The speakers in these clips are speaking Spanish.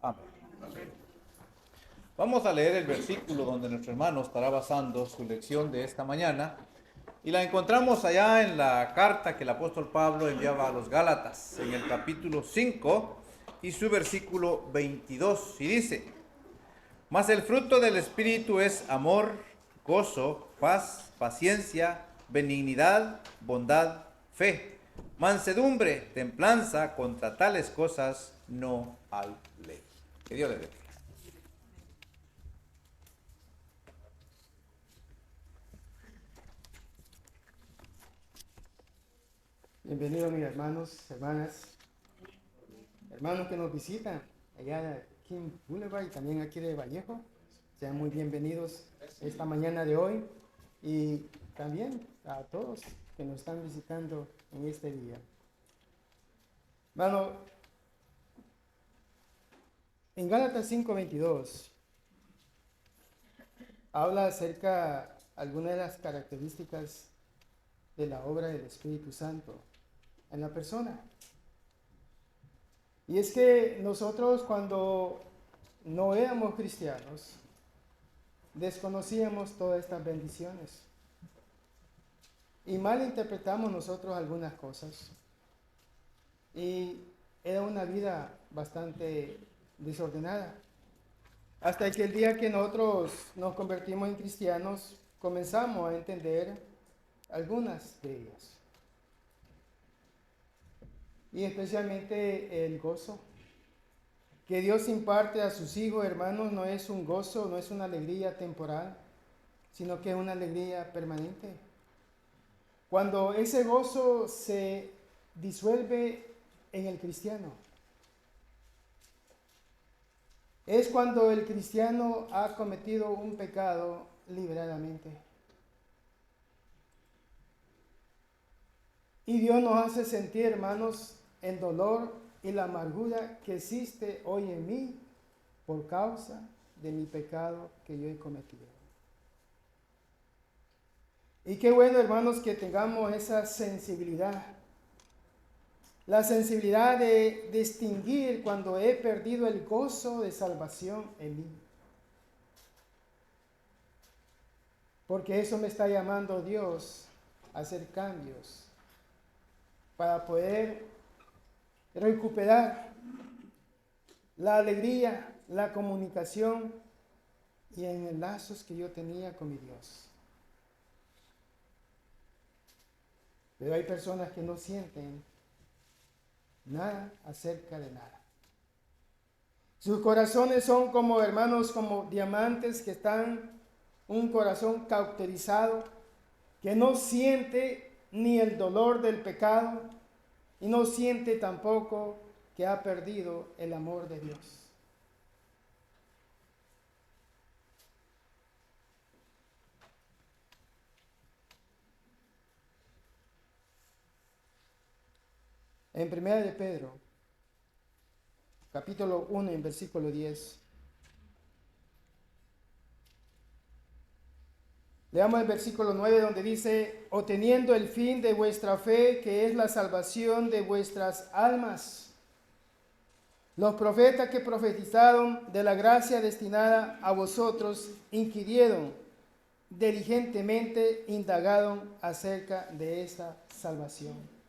Amén. Vamos a leer el versículo donde nuestro hermano estará basando su lección de esta mañana y la encontramos allá en la carta que el apóstol Pablo enviaba a los Gálatas, en el capítulo 5 y su versículo 22, y dice: Mas el fruto del Espíritu es amor, gozo, paz, paciencia, benignidad, bondad, fe, mansedumbre, templanza. Contra tales cosas no hay ley. Que Dios le bendiga. Bienvenidos mis hermanos, hermanas, hermanos que nos visitan allá de King Boulevard y también aquí de Vallejo. Sean muy bienvenidos esta mañana de hoy y también a todos que nos están visitando en este día. Hermano, en Gálatas 5:22 habla acerca de algunas de las características de la obra del Espíritu Santo en la persona. Y es que nosotros cuando no éramos cristianos, desconocíamos todas estas bendiciones y mal interpretamos nosotros algunas cosas y era una vida bastante desordenada. Hasta que el día que nosotros nos convertimos en cristianos, comenzamos a entender algunas de ellas. Y especialmente el gozo que Dios imparte a sus hijos, hermanos, no es un gozo, no es una alegría temporal, sino que es una alegría permanente. Cuando ese gozo se disuelve en el cristiano, es cuando el cristiano ha cometido un pecado deliberadamente. Y Dios nos hace sentir, hermanos, el dolor y la amargura que existe hoy en mí por causa de mi pecado que yo he cometido. Y qué bueno, hermanos, que tengamos esa sensibilidad. La sensibilidad de distinguir cuando he perdido el gozo de salvación en mí. Porque eso me está llamando Dios a hacer cambios para poder recuperar la alegría, la comunicación y en los lazos que yo tenía con mi Dios. Pero hay personas que no sienten nada acerca de nada. Sus corazones son como, hermanos, como diamantes que están un corazón cauterizado, que no siente ni el dolor del pecado y no siente tampoco que ha perdido el amor de Dios. En 1 de Pedro, capítulo 1, en versículo 10, leamos el versículo 9 donde dice: o teniendo el fin de vuestra fe, que es la salvación de vuestras almas. Los profetas que profetizaron de la gracia destinada a vosotros inquirieron diligentemente, indagaron acerca de esa salvación,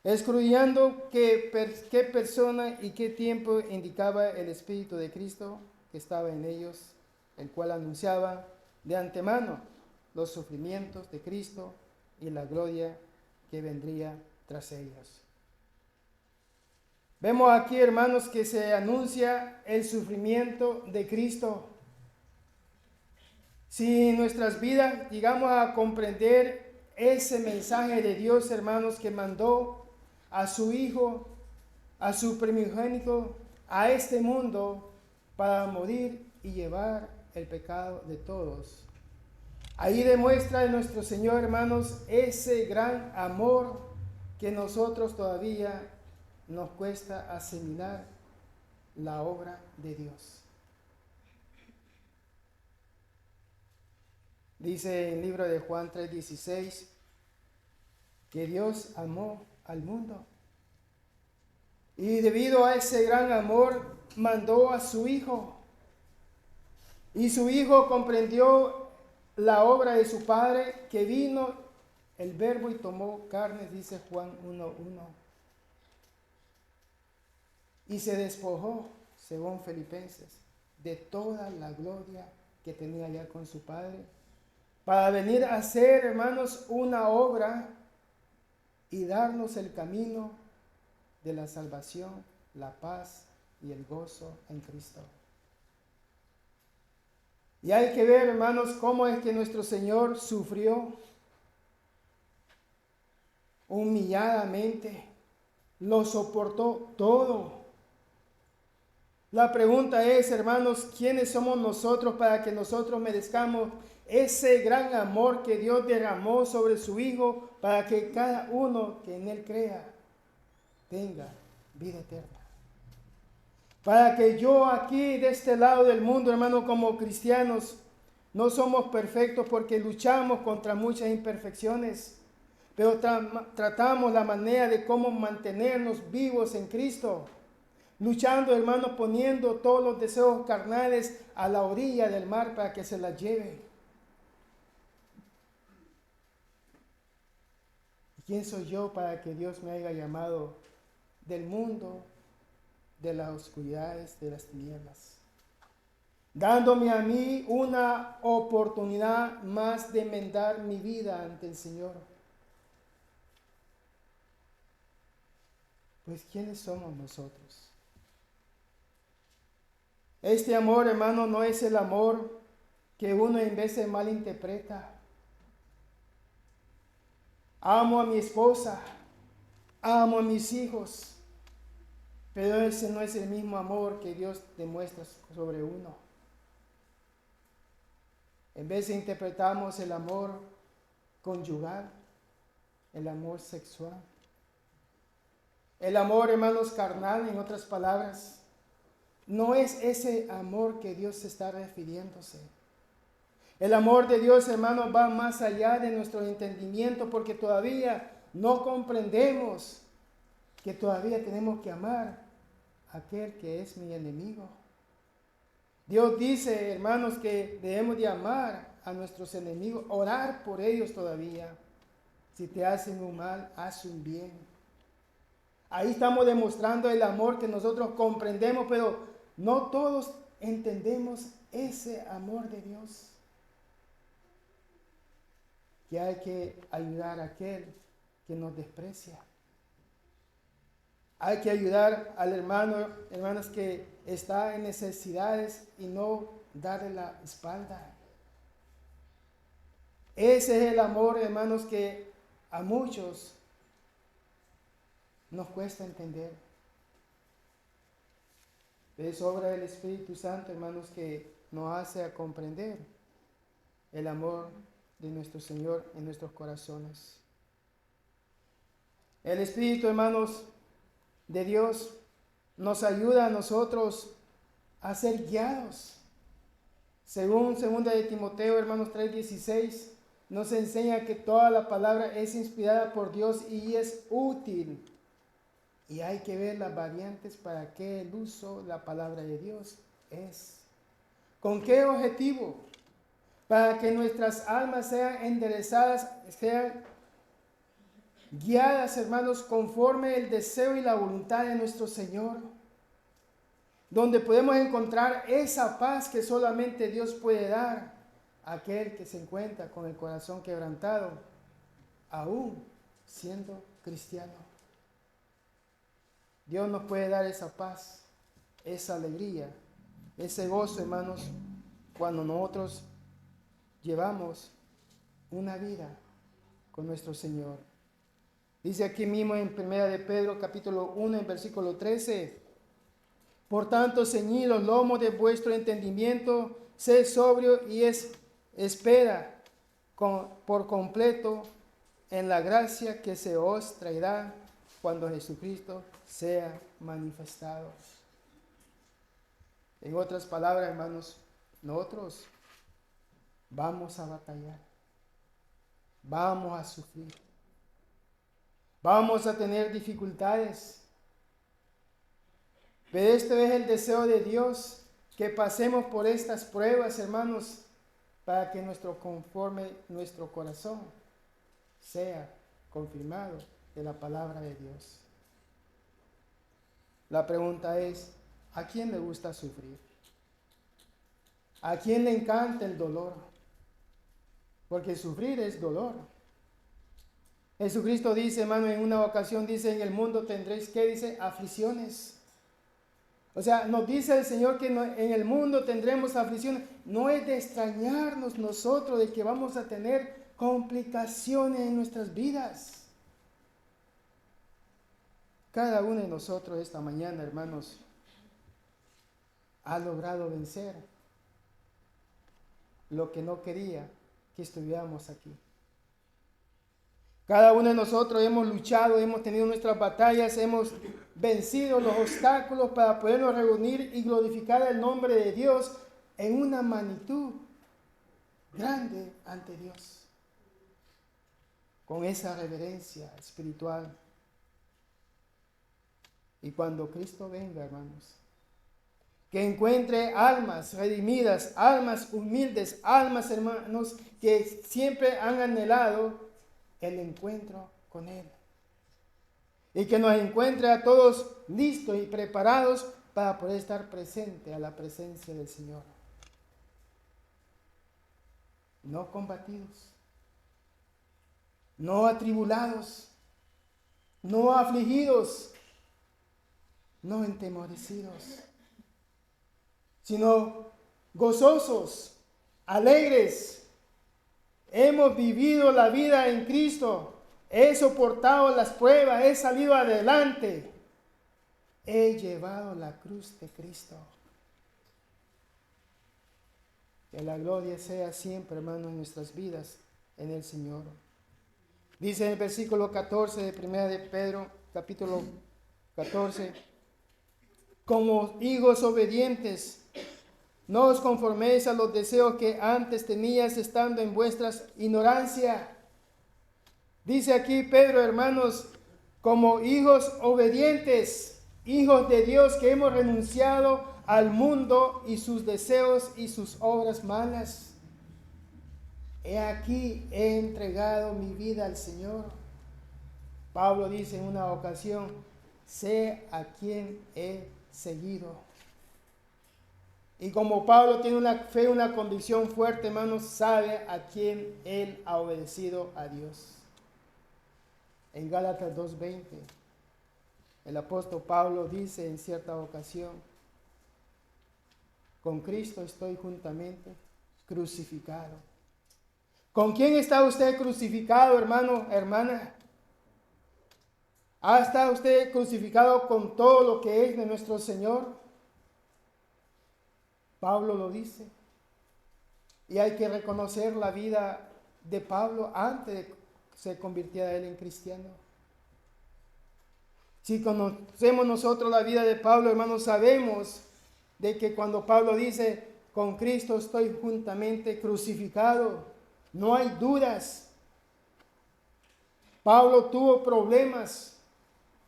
escudriñando qué persona y qué tiempo indicaba el Espíritu de Cristo que estaba en ellos, el cual anunciaba de antemano los sufrimientos de Cristo y la gloria que vendría tras ellos. Vemos aquí, hermanos, que se anuncia el sufrimiento de Cristo. Si en nuestras vidas llegamos a comprender ese mensaje de Dios, hermanos, que mandó a su Hijo, a su primogénito, a este mundo para morir y llevar el pecado de todos. Ahí demuestra nuestro Señor, hermanos, ese gran amor que nosotros todavía nos cuesta asimilar la obra de Dios. Dice en el libro de Juan 3:16 que Dios amó al mundo Y debido a ese gran amor, mandó a su Hijo. Y su Hijo comprendió la obra de su Padre, que vino el Verbo y tomó carne, dice Juan 1:1. Y se despojó, según Filipenses, de toda la gloria que tenía ya con su Padre, para venir a hacer, hermanos, una obra y darnos el camino de la salvación, la paz y el gozo en Cristo. Y hay que ver, hermanos, cómo es que nuestro Señor sufrió humilladamente, lo soportó todo. La pregunta es, hermanos, ¿quiénes somos nosotros para que nosotros merezcamos ese gran amor que Dios derramó sobre su Hijo para que cada uno que en Él crea tenga vida eterna? Para que yo aquí de este lado del mundo, hermano, como cristianos, no somos perfectos porque luchamos contra muchas imperfecciones, pero tratamos la manera de cómo mantenernos vivos en Cristo. Luchando, hermano, poniendo todos los deseos carnales a la orilla del mar para que se las lleve. ¿Y quién soy yo para que Dios me haya llamado del mundo, de las oscuridades, de las tinieblas? Dándome a mí una oportunidad más de enmendar mi vida ante el Señor. Pues, ¿quiénes somos nosotros? Este amor, hermano, no es el amor que uno en veces malinterpreta. Amo a mi esposa, amo a mis hijos, pero ese no es el mismo amor que Dios demuestra sobre uno. En vez de interpretamos el amor conyugal, el amor sexual, el amor, hermanos, carnal, en otras palabras. No es ese amor que Dios está refiriéndose. El amor de Dios, hermanos, va más allá de nuestro entendimiento porque todavía no comprendemos que todavía tenemos que amar a aquel que es mi enemigo. Dios dice, hermanos, que debemos de amar a nuestros enemigos, orar por ellos todavía. Si te hacen un mal, haz un bien. Ahí estamos demostrando el amor que nosotros comprendemos, pero no todos entendemos ese amor de Dios. Que hay que ayudar a aquel que nos desprecia. Hay que ayudar al hermano, hermanas, que está en necesidades y no darle la espalda. Ese es el amor, hermanos, que a muchos nos cuesta entender. Es obra del Espíritu Santo, hermanos, que nos hace a comprender el amor de nuestro Señor en nuestros corazones. El Espíritu, hermanos, de Dios nos ayuda a nosotros a ser guiados. Según 2 de Timoteo, hermanos, 3:16, nos enseña que toda la palabra es inspirada por Dios y es útil. Y hay que ver las variantes para qué el uso, la palabra de Dios es. ¿Con qué objetivo? Para que nuestras almas sean enderezadas, sean guiadas, hermanos, conforme el deseo y la voluntad de nuestro Señor. Donde podemos encontrar esa paz que solamente Dios puede dar a aquel que se encuentra con el corazón quebrantado, aún siendo cristiano. Dios nos puede dar esa paz, esa alegría, ese gozo, hermanos, cuando nosotros llevamos una vida con nuestro Señor. Dice aquí mismo en 1 de Pedro capítulo 1 en versículo 13: por tanto, ceñid los lomos de vuestro entendimiento, sed sobrio y espera por completo en la gracia que se os traerá cuando Jesucristo sea manifestado. En otras palabras, hermanos, nosotros vamos a batallar, vamos a sufrir, vamos a tener dificultades, Pero este es el deseo de Dios, que pasemos por estas pruebas, hermanos, para que nuestro corazón sea confirmado de la palabra de Dios. La pregunta es, ¿a quién le gusta sufrir? ¿A quién le encanta el dolor? Porque sufrir es dolor. Jesucristo dice, hermano, en una ocasión dice, en el mundo tendréis, ¿qué dice? Aflicciones. O sea, nos dice el Señor que en el mundo tendremos aflicciones. No es de extrañarnos nosotros de que vamos a tener complicaciones en nuestras vidas. Cada uno de nosotros esta mañana, hermanos, ha logrado vencer lo que no quería que estuviéramos aquí. Cada uno de nosotros hemos luchado, hemos tenido nuestras batallas, hemos vencido los obstáculos para podernos reunir y glorificar el nombre de Dios en una magnitud grande ante Dios. Con esa reverencia espiritual. Y cuando Cristo venga, hermanos, que encuentre almas redimidas, almas humildes, almas, hermanos, que siempre han anhelado el encuentro con Él. Y que nos encuentre a todos listos y preparados para poder estar presentes a la presencia del Señor. No combatidos, no atribulados, no afligidos, no entemorecidos, sino gozosos, alegres. Hemos vivido la vida en Cristo, he soportado las pruebas, he salido adelante, he llevado la cruz de Cristo. Que la gloria sea siempre, hermano, en nuestras vidas, en el Señor. Dice en el versículo 14 de 1 de Pedro, capítulo 14, como hijos obedientes, no os conforméis a los deseos que antes teníais estando en vuestra ignorancia. Dice aquí Pedro, hermanos, como hijos obedientes, hijos de Dios que hemos renunciado al mundo y sus deseos y sus obras malas. He aquí, he entregado mi vida al Señor. Pablo dice en una ocasión, sé a quién he seguido. Y como Pablo tiene una fe, una convicción fuerte, hermanos, sabe a quién él ha obedecido a Dios. En Gálatas 2:20, el apóstol Pablo dice en cierta ocasión, con Cristo estoy juntamente crucificado. ¿Con quién está usted crucificado, hermano, hermana? ¿Ha estado usted crucificado con todo lo que es de nuestro Señor? Pablo lo dice. Y hay que reconocer la vida de Pablo antes de que se convirtiera él en cristiano. Si conocemos nosotros la vida de Pablo, hermanos, sabemos de que cuando Pablo dice, con Cristo estoy juntamente crucificado, no hay dudas. Pablo tuvo problemas,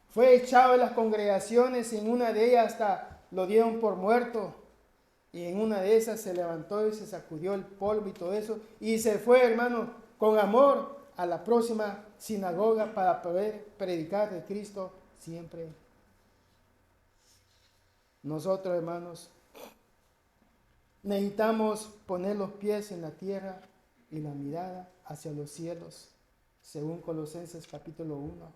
fue echado de las congregaciones y en una de ellas hasta lo dieron por muerto. Y en una de esas se levantó y se sacudió el polvo y todo eso. Y se fue, hermano, con amor a la próxima sinagoga para poder predicar de Cristo siempre. Nosotros, hermanos, necesitamos poner los pies en la tierra y la mirada hacia los cielos, según Colosenses capítulo 1.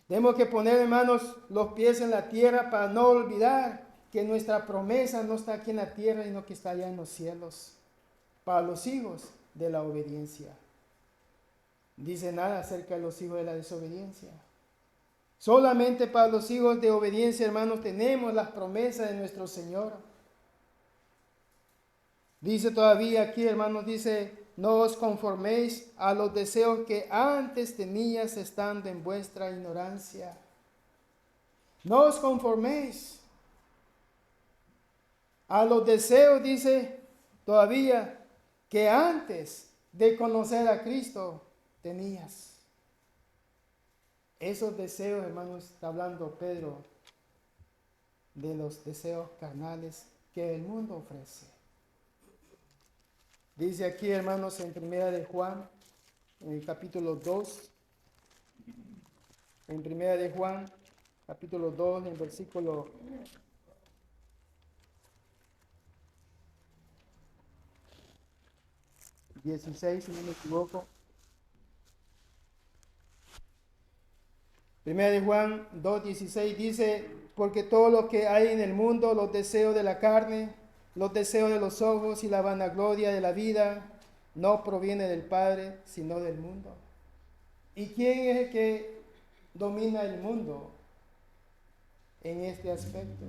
Tenemos que poner, hermanos, los pies en la tierra para no olvidar que nuestra promesa no está aquí en la tierra, sino que está allá en los cielos, para los hijos de la obediencia. Dice nada acerca de los hijos de la desobediencia. Solamente para los hijos de obediencia, hermanos, tenemos las promesas de nuestro Señor. Dice todavía aquí, hermanos, dice, no os conforméis a los deseos que antes tenías estando en vuestra ignorancia. No os conforméis a los deseos, dice todavía, que antes de conocer a Cristo tenías. Esos deseos, hermanos, está hablando Pedro, de los deseos carnales que el mundo ofrece. Dice aquí, hermanos, en primera de Juan, en el capítulo 2, en primera de Juan, capítulo 2, en versículo 16, si no me equivoco. Primera de Juan 2:16 dice, porque todo lo que hay en el mundo, los deseos de la carne, los deseos de los ojos y la vanagloria de la vida, no proviene del Padre, sino del mundo. ¿Y quién es el que domina el mundo en este aspecto?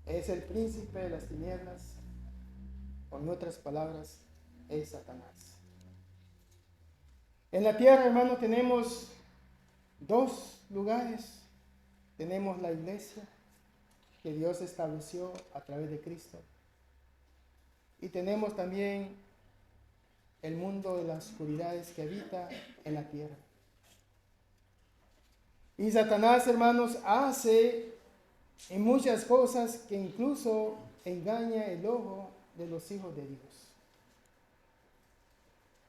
Es el príncipe de las tinieblas, o en otras palabras, es Satanás. En la tierra, hermano, tenemos dos lugares. Tenemos la iglesia que Dios estableció a través de Cristo. Y tenemos también el mundo de las oscuridades que habita en la tierra. Y Satanás, hermanos, hace en muchas cosas que incluso engaña el ojo de los hijos de Dios.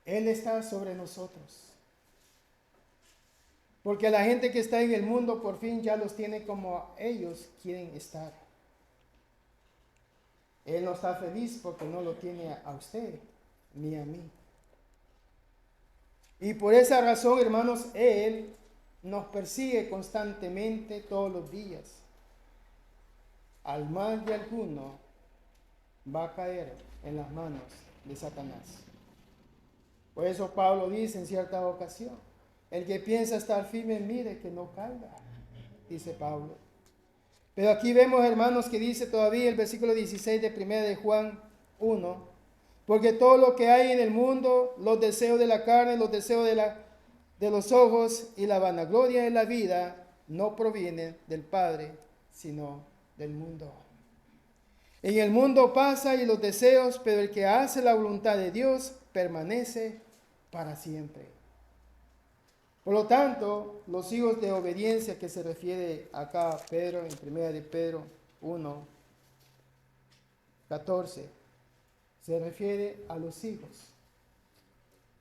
Él está sobre nosotros. Porque la gente que está en el mundo por fin ya los tiene como ellos quieren estar. Él no está feliz porque no lo tiene a usted ni a mí. Y por esa razón, hermanos, Él nos persigue constantemente todos los días. Al mal de alguno va a caer en las manos de Satanás. Por eso Pablo dice en cierta ocasión, el que piensa estar firme, mire que no caiga, dice Pablo. Pero aquí vemos, hermanos, que dice todavía el versículo 16 de 1 de Juan 1, porque todo lo que hay en el mundo, los deseos de la carne, los deseos de los ojos y la vanagloria de la vida, no provienen del Padre, sino del mundo. En el mundo pasa y los deseos, pero el que hace la voluntad de Dios permanece para siempre. Por lo tanto, los hijos de obediencia que se refiere acá Pedro, en 1 de Pedro 1, 14, se refiere a los hijos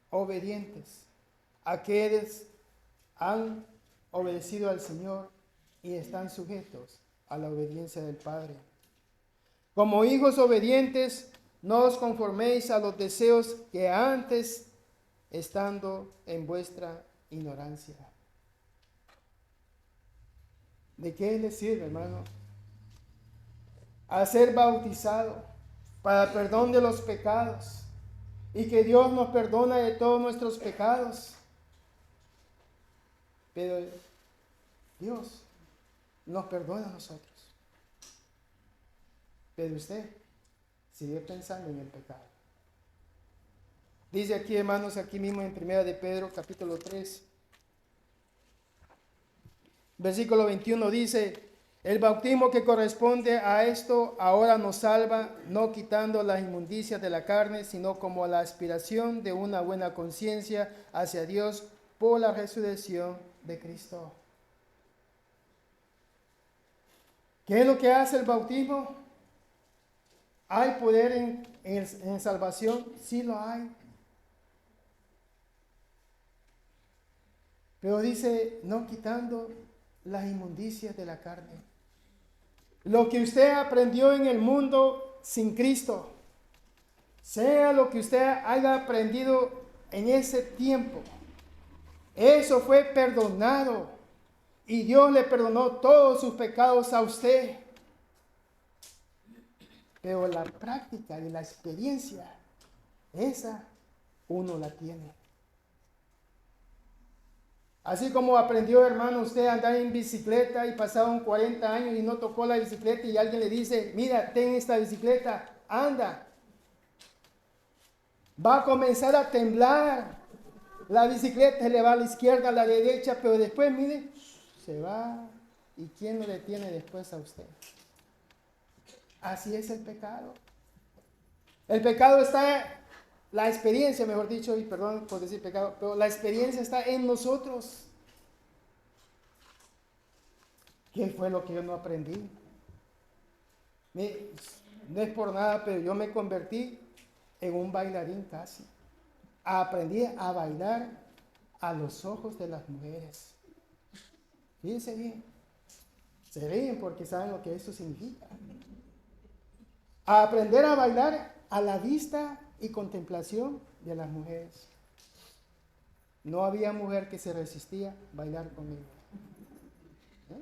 obedientes, a quienes han obedecido al Señor y están sujetos a la obediencia del Padre. Como hijos obedientes, no os conforméis a los deseos que antes, estando en vuestra ignorancia. ¿De qué le sirve, hermano? A ser bautizado para perdón de los pecados y que Dios nos perdona de todos nuestros pecados. Pero Dios nos perdona a nosotros. Pero usted sigue pensando en el pecado. Dice aquí, hermanos, aquí mismo en 1 de Pedro, capítulo 3, versículo 21 dice, el bautismo que corresponde a esto ahora nos salva, no quitando las inmundicias de la carne, sino como la aspiración de una buena conciencia hacia Dios por la resurrección de Cristo. ¿Qué es lo que hace el bautismo? ¿Hay poder en salvación? Sí lo hay. Pero dice, no quitando las inmundicias de la carne. Lo que usted aprendió en el mundo sin Cristo, sea lo que usted haya aprendido en ese tiempo, eso fue perdonado. Y Dios le perdonó todos sus pecados a usted. Pero la práctica y la experiencia, esa uno la tiene. Así como aprendió, hermano, usted a andar en bicicleta y pasaron 40 años y no tocó la bicicleta y alguien le dice, mira, ten esta bicicleta, anda. Va a comenzar a temblar. La bicicleta se le va a la izquierda, a la derecha, pero después, mire, se va. ¿Y quién lo detiene después a usted? Así es el pecado. El pecado está, la experiencia, mejor dicho, y perdón por decir pecado, pero la experiencia está en nosotros. ¿Qué fue lo que yo no aprendí? No es por nada, pero yo me convertí en un bailarín casi. Aprendí a bailar a los ojos de las mujeres. Fíjense bien. Se ríen porque saben lo que eso significa. A aprender a bailar a la vista y contemplación de las mujeres. No había mujer que se resistía a bailar conmigo. ¿Eh?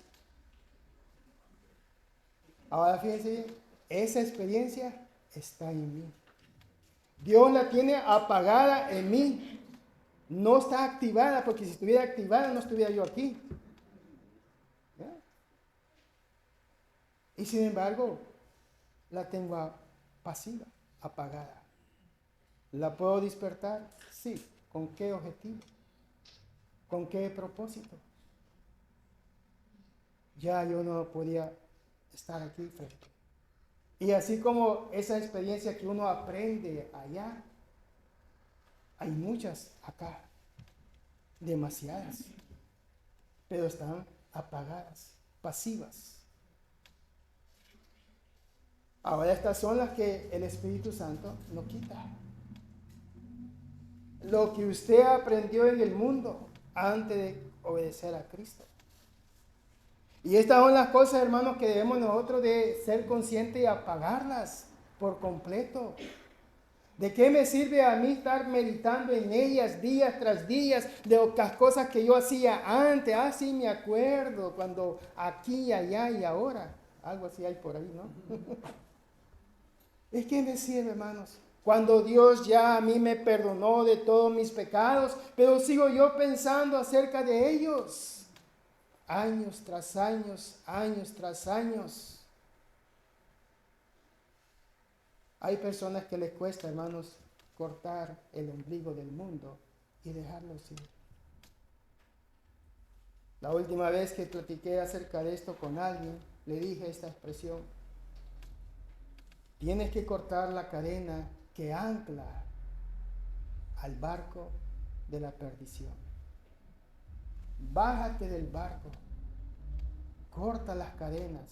Ahora fíjense bien, esa experiencia está en mí. Dios la tiene apagada en mí. No está activada, porque si estuviera activada no estuviera yo aquí. ¿Ya? Y sin embargo, la tengo pasiva, apagada. ¿La puedo despertar? Sí. ¿Con qué objetivo? ¿Con qué propósito? Ya yo no podía estar aquí frente. Y así como esa experiencia que uno aprende allá, hay muchas acá, demasiadas, pero están apagadas, pasivas. Ahora estas son las que el Espíritu Santo no quita. Lo que usted aprendió en el mundo antes de obedecer a Cristo. Y estas son las cosas, hermanos, que debemos nosotros de ser conscientes y apagarlas por completo. ¿De qué me sirve a mí estar meditando en ellas días tras días de las cosas que yo hacía antes? Ah, sí, me acuerdo, cuando aquí, allá y ahora. Algo así hay por ahí, ¿no? ¿De qué me sirve, hermanos? Cuando Dios ya a mí me perdonó de todos mis pecados, pero sigo yo pensando acerca de ellos. Años tras años, años tras años. Hay personas que les cuesta, hermanos, cortar el ombligo del mundo y dejarlos ir. La última vez que platiqué acerca de esto con alguien, le dije esta expresión: tienes que cortar la cadena que ancla al barco de la perdición. Bájate del barco, corta las cadenas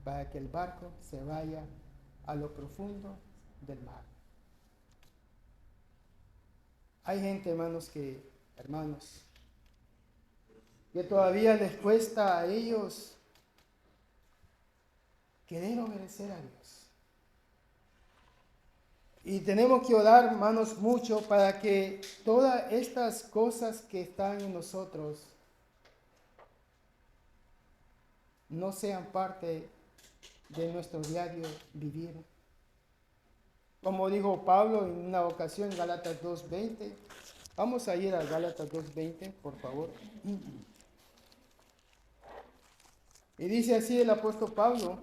para que el barco se vaya a lo profundo del mar. Hay gente, hermanos, que todavía les cuesta a ellos querer obedecer a Dios. Y tenemos que orar, hermanos, mucho para que todas estas cosas que están en nosotros no sean parte de nuestro diario vivir. Como dijo Pablo en una ocasión en Gálatas 2:20. Vamos a ir a Gálatas 2:20, por favor. Y dice así el apóstol Pablo: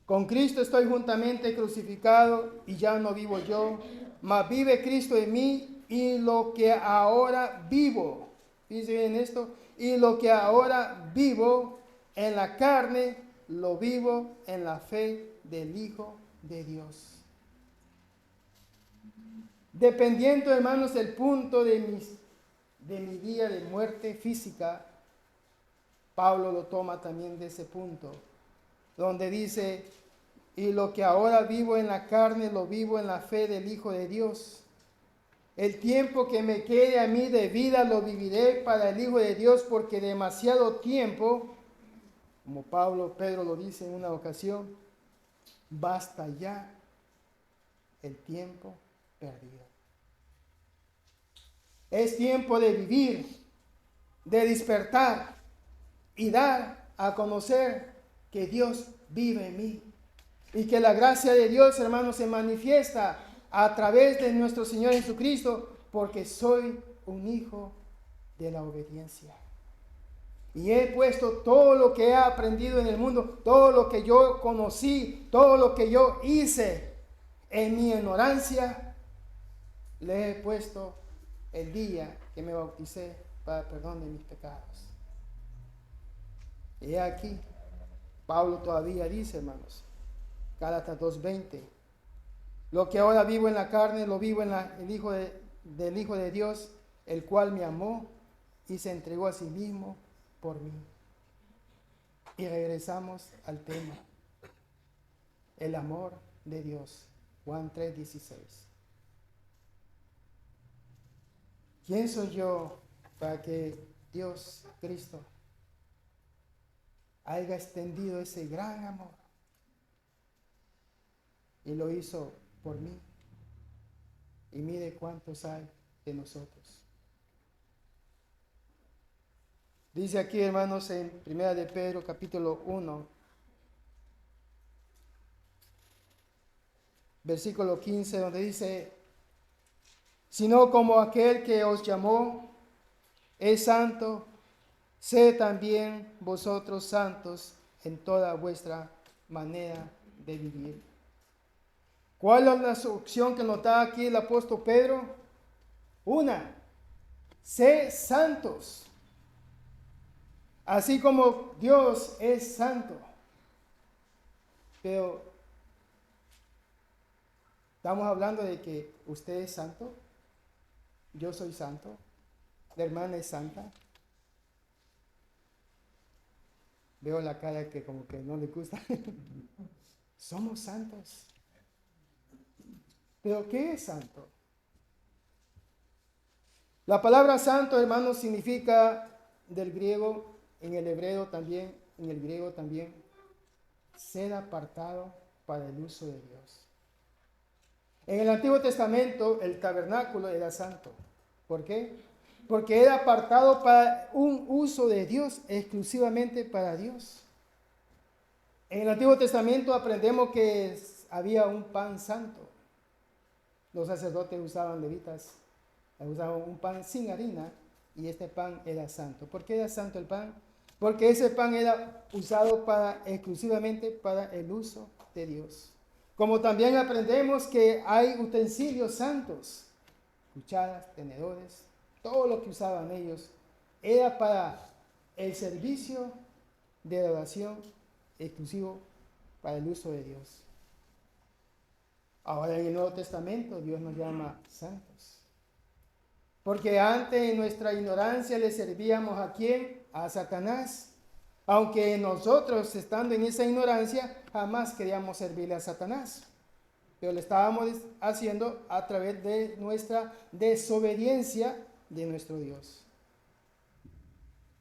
con Cristo estoy juntamente crucificado y ya no vivo yo, mas vive Cristo en mí, y lo que ahora vivo, fíjense bien esto, y lo que ahora vivo en la carne, lo vivo en la fe del Hijo de Dios. Dependiendo, hermanos, del punto de mi día de muerte física, Pablo lo toma también de ese punto, donde dice: y lo que ahora vivo en la carne, lo vivo en la fe del Hijo de Dios. El tiempo que me quede a mí de vida lo viviré para el Hijo de Dios, porque demasiado tiempo, como Pedro lo dice en una ocasión, basta ya el tiempo perdido. Es tiempo de vivir, de despertar y dar a conocer que Dios vive en mí. Y que la gracia de Dios, hermanos, se manifiesta a través de nuestro Señor Jesucristo, porque soy un hijo de la obediencia. Y he puesto todo lo que he aprendido en el mundo, todo lo que yo conocí, todo lo que yo hice en mi ignorancia, le he puesto el día que me bauticé para perdón de mis pecados. Y aquí, Pablo todavía dice, hermanos, Gálatas 2:20, lo que ahora vivo en la carne, lo vivo en del Hijo de Dios, el cual me amó y se entregó a sí mismo por mí. Y regresamos al tema. El amor de Dios. Juan 3:16. ¿Quién soy yo para que Dios, Cristo, haya extendido ese gran amor? Y lo hizo por mí. Y mire cuántos hay de nosotros. Dice aquí, hermanos, en 1 de Pedro, capítulo 1, versículo 15, donde dice: sino como aquel que os llamó es santo, sed también vosotros santos en toda vuestra manera de vivir. ¿Cuál es la instrucción que nos da aquí el apóstol Pedro? Una, sed santos, así como Dios es santo. Pero estamos hablando de que usted es santo, yo soy santo, la hermana es santa. Veo la cara que como que no le gusta. Somos santos. ¿Pero qué es santo? La palabra santo, hermanos, significa del griego, en el hebreo también, en el griego también, ser apartado para el uso de Dios. En el Antiguo Testamento el tabernáculo era santo. ¿Por qué? Porque era apartado para un uso de Dios, exclusivamente para Dios. En el Antiguo Testamento aprendemos que había un pan santo. Los sacerdotes usaban, levitas, usaban un pan sin harina y este pan era santo. ¿Por qué era santo el pan? Porque ese pan era usado exclusivamente para el uso de Dios. Como también aprendemos que hay utensilios santos, cucharas, tenedores, todo lo que usaban ellos era para el servicio de adoración exclusivo para el uso de Dios. Ahora en el Nuevo Testamento Dios nos llama santos. Porque antes en nuestra ignorancia le servíamos ¿a quién? A Satanás. Aunque nosotros, estando en esa ignorancia, jamás queríamos servirle a Satanás. Pero lo estábamos haciendo a través de nuestra desobediencia de nuestro Dios.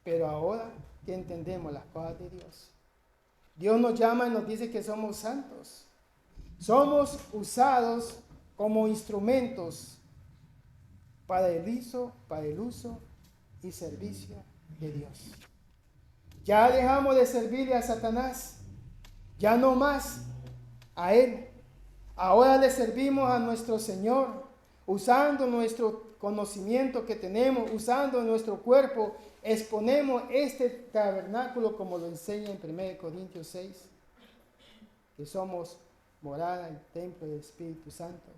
Pero ahora que entendemos las cosas de Dios, Dios nos llama y nos dice que somos santos. Somos usados como instrumentos para el uso y servicio de Dios. Ya dejamos de servirle a Satanás, ya no más a él. Ahora le servimos a nuestro Señor, usando nuestro conocimiento que tenemos, usando nuestro cuerpo, exponemos este tabernáculo como lo enseña en 1 Corintios 6, que somos morada y templo del Espíritu Santo.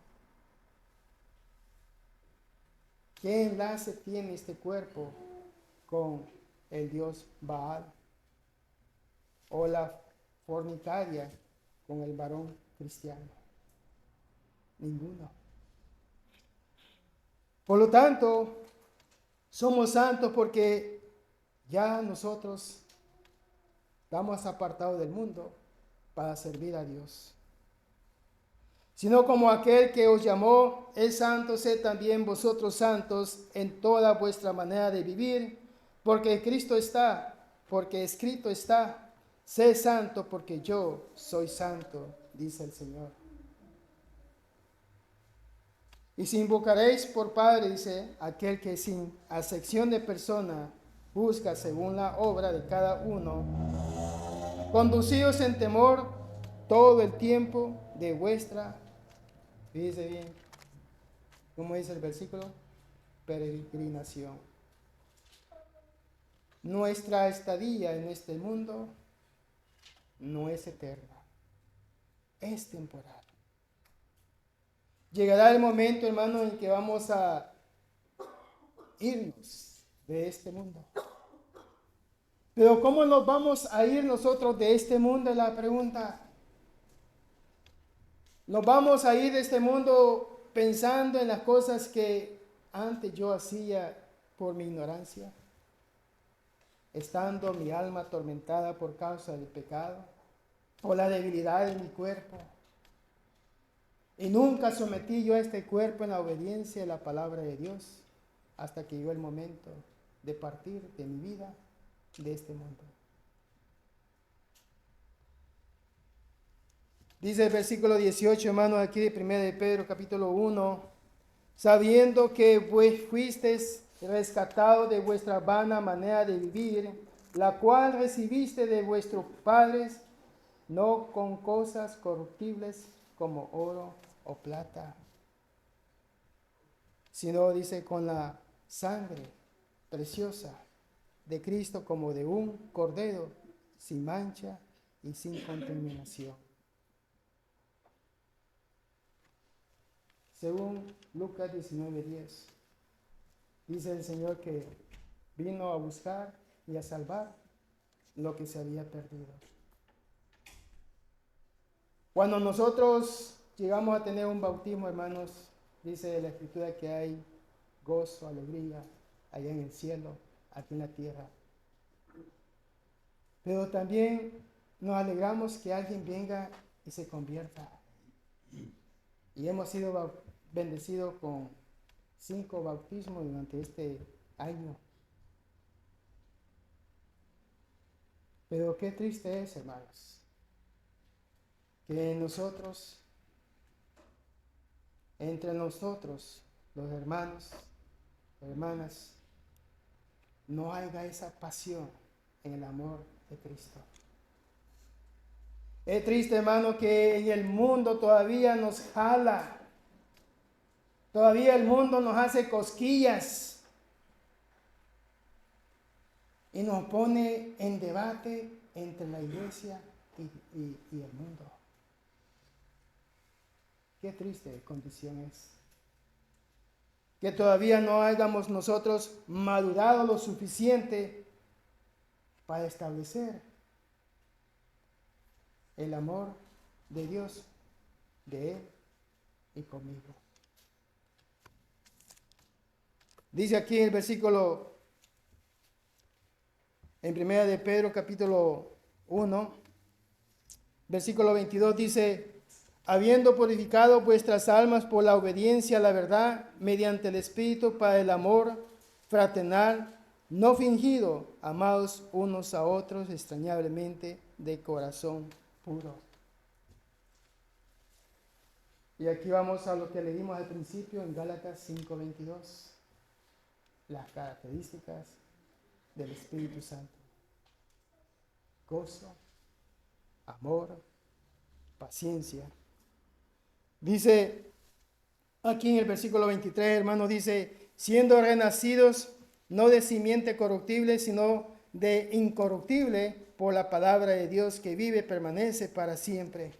¿Qué enlace tiene este cuerpo con el Dios Baal? O la fornicaria con el varón cristiano. Ninguno. Por lo tanto, somos santos porque ya nosotros estamos apartados del mundo para servir a Dios. Sino como aquel que os llamó es santo, sed también vosotros santos en toda vuestra manera de vivir, porque escrito está, sé santo porque yo soy santo, dice el Señor. Y si invocaréis por Padre, dice, aquel que sin acepción de persona juzga según la obra de cada uno, conducíos en temor todo el tiempo de vuestra, fíjese bien, ¿cómo dice el versículo? Peregrinación. Nuestra estadía en este mundo no es eterna, es temporal. Llegará el momento, hermano, en que vamos a irnos de este mundo. Pero ¿cómo nos vamos a ir nosotros de este mundo? Es la pregunta. Nos vamos a ir de este mundo pensando en las cosas que antes yo hacía por mi ignorancia. estando mi alma atormentada por causa del pecado, por la debilidad de mi cuerpo. Y nunca sometí yo a este cuerpo en la obediencia de la palabra de Dios, hasta que llegó el momento de partir de mi vida de este mundo. Dice el versículo 18, hermanos, aquí de 1 de Pedro, capítulo 1, sabiendo que fuisteis rescatados de vuestra vana manera de vivir, la cual recibiste de vuestros padres, no con cosas corruptibles como oro o plata, sino, dice, con la sangre preciosa de Cristo, como de un cordero sin mancha y sin contaminación. Según Lucas 19:10, dice el Señor que vino a buscar y a salvar lo que se había perdido. Cuando nosotros llegamos a tener un bautismo, hermanos, dice la Escritura que hay gozo, alegría allá en el cielo, aquí en la tierra. Pero también nos alegramos que alguien venga y se convierta. Y hemos sido bendecidos con 5 bautismos durante este año. Pero qué triste es, hermanos, que nosotros, entre nosotros, los hermanos, hermanas, no haya esa pasión en el amor de Cristo. Es triste, hermano, que en el mundo todavía nos jala, todavía el mundo nos hace cosquillas y nos pone en debate entre la iglesia y el mundo. Qué triste condición es. Que todavía no hayamos nosotros madurado lo suficiente para establecer el amor de Dios, de Él y conmigo. Dice aquí el versículo, en 1 de Pedro capítulo 1, versículo 22, dice, habiendo purificado vuestras almas por la obediencia a la verdad, mediante el Espíritu para el amor fraternal, no fingido, amados unos a otros extrañablemente de corazón puro. Y aquí vamos a lo que leímos al principio en Gálatas 5:22, las características del Espíritu Santo: gozo, amor, paciencia. Dice aquí en el versículo 23, hermano, dice, siendo renacidos no de simiente corruptible, sino de incorruptible, por la palabra de Dios que vive, permanece para siempre.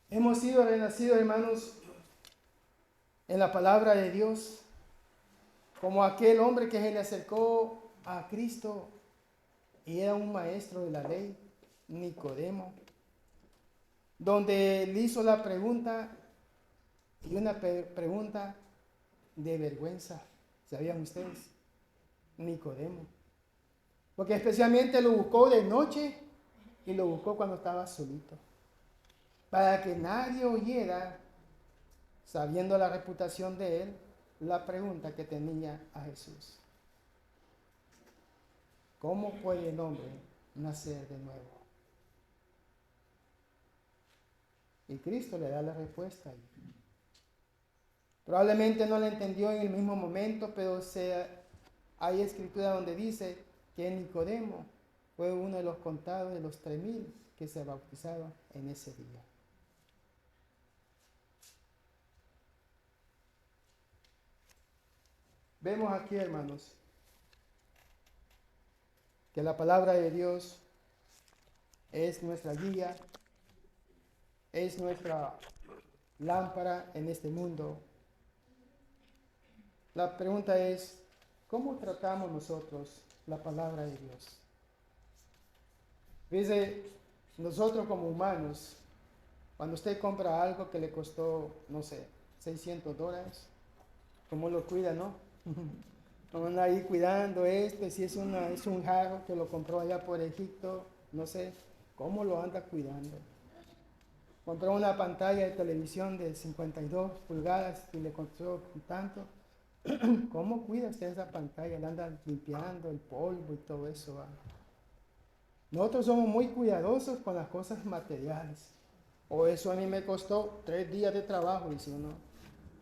Hemos sido renacidos, hermanos, en la palabra de Dios, como aquel hombre que se le acercó a Cristo y era un maestro de la ley, Nicodemo, donde le hizo la pregunta, y una pregunta de vergüenza. ¿Sabían ustedes? Nicodemo. Porque especialmente lo buscó de noche y lo buscó cuando estaba solito, para que nadie oyera, sabiendo la reputación de él, la pregunta que tenía a Jesús: ¿cómo puede el hombre nacer de nuevo? Y Cristo le da la respuesta. Probablemente no la entendió en el mismo momento, pero hay escritura donde dice que Nicodemo fue uno de los contados de los 3,000 que se bautizaron en ese día. Vemos aquí, hermanos, que la palabra de Dios es nuestra guía, es nuestra lámpara en este mundo. La pregunta es, ¿cómo tratamos nosotros la palabra de Dios? Dice, nosotros como humanos, cuando usted compra algo que le costó, no sé, $600, ¿cómo lo cuida, no? Anda ahí cuidando esto, si es un jarro que lo compró allá por Egipto, no sé cómo lo anda cuidando. Compró una pantalla de televisión de 52 pulgadas y le costó tanto. ¿Cómo cuida usted esa pantalla? La anda limpiando el polvo y todo eso, ¿va? Nosotros somos muy cuidadosos con las cosas materiales. O eso a mí me costó 3 días de trabajo, dice uno.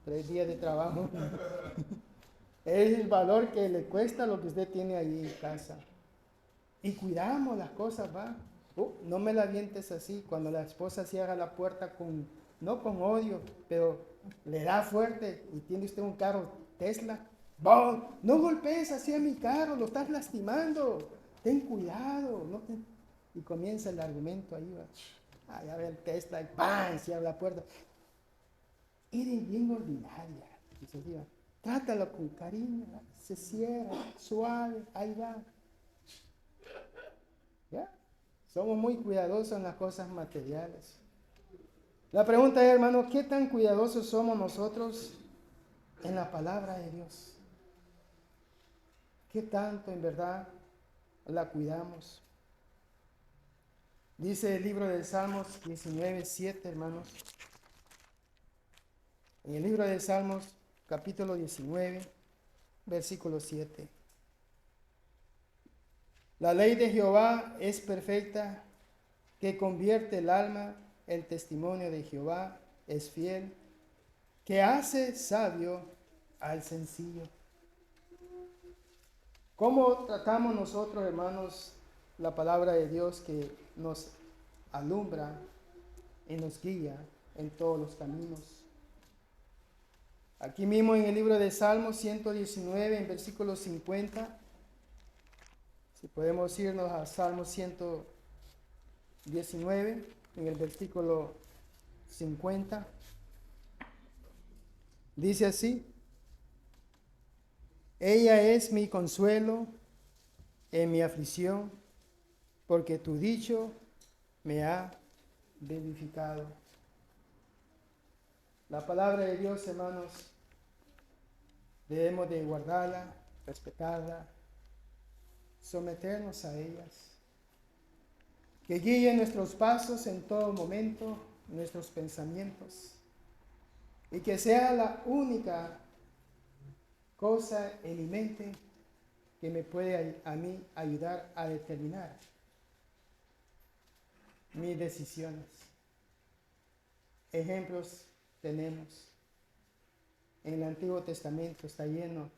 3 días de trabajo. Es el valor que le cuesta lo que usted tiene allí en casa. Y cuidamos las cosas, va. No me la avientes así. Cuando la esposa cierra la puerta no con odio, pero le da fuerte y tiene usted un carro Tesla. ¡Bum! No golpees así a mi carro, lo estás lastimando. Ten cuidado. Y comienza el argumento ahí, va. Ya ve el Tesla y ¡pam! Cierra la puerta. Eres bien ordinaria. Dice así, va. Trátalo con cariño, ¿va? Se cierra, suave, ahí va. ¿Ya? Somos muy cuidadosos en las cosas materiales. La pregunta es, hermano, ¿qué tan cuidadosos somos nosotros en la palabra de Dios? ¿Qué tanto en verdad la cuidamos? Dice el libro de Salmos 19:7, hermanos. En el libro de Salmos, capítulo 19, versículo 7. La ley de Jehová es perfecta, que convierte el alma. El testimonio de Jehová es fiel, que hace sabio al sencillo. ¿Cómo tratamos nosotros, hermanos, la palabra de Dios que nos alumbra y nos guía en todos los caminos? Aquí mismo en el libro de Salmos 119, en versículo 50, si podemos irnos a Salmos 119, en el versículo 50, dice así: ella es mi consuelo en mi aflicción, porque tu dicho me ha vivificado. La palabra de Dios, hermanos, debemos de guardarla, respetarla, someternos a ellas, que guíe nuestros pasos en todo momento, nuestros pensamientos, y que sea la única cosa en mi mente que me puede a mí ayudar a determinar mis decisiones. Ejemplos tenemos. En el Antiguo Testamento está lleno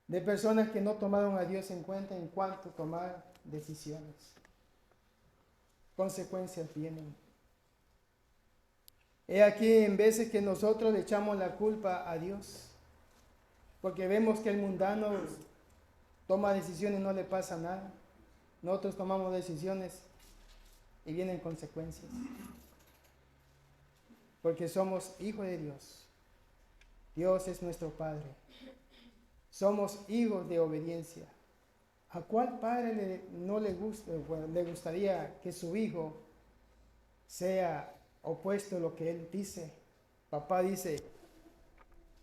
de personas que no tomaron a Dios en cuenta en cuanto a tomar decisiones. Consecuencias vienen. He aquí en veces que nosotros le echamos la culpa a Dios, porque vemos que el mundano toma decisiones y no le pasa nada. Nosotros tomamos decisiones y vienen consecuencias, porque somos hijos de Dios. Dios es nuestro Padre. Somos hijos de obediencia. ¿A cuál padre le gustaría que su hijo sea opuesto a lo que él dice? Papá dice,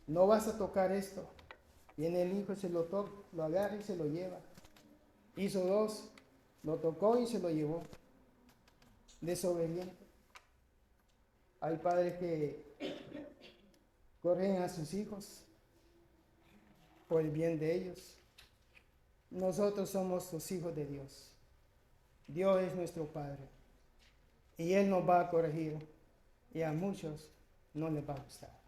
no vas a tocar esto. Viene el hijo y se lo toca, lo agarra y se lo lleva. Hizo 2, lo tocó y se lo llevó. Desobediente. Hay padres que corren a sus hijos por el bien de ellos. Nosotros somos los hijos de Dios. Dios es nuestro Padre. Y Él nos va a corregir. Y a muchos no les va a gustar.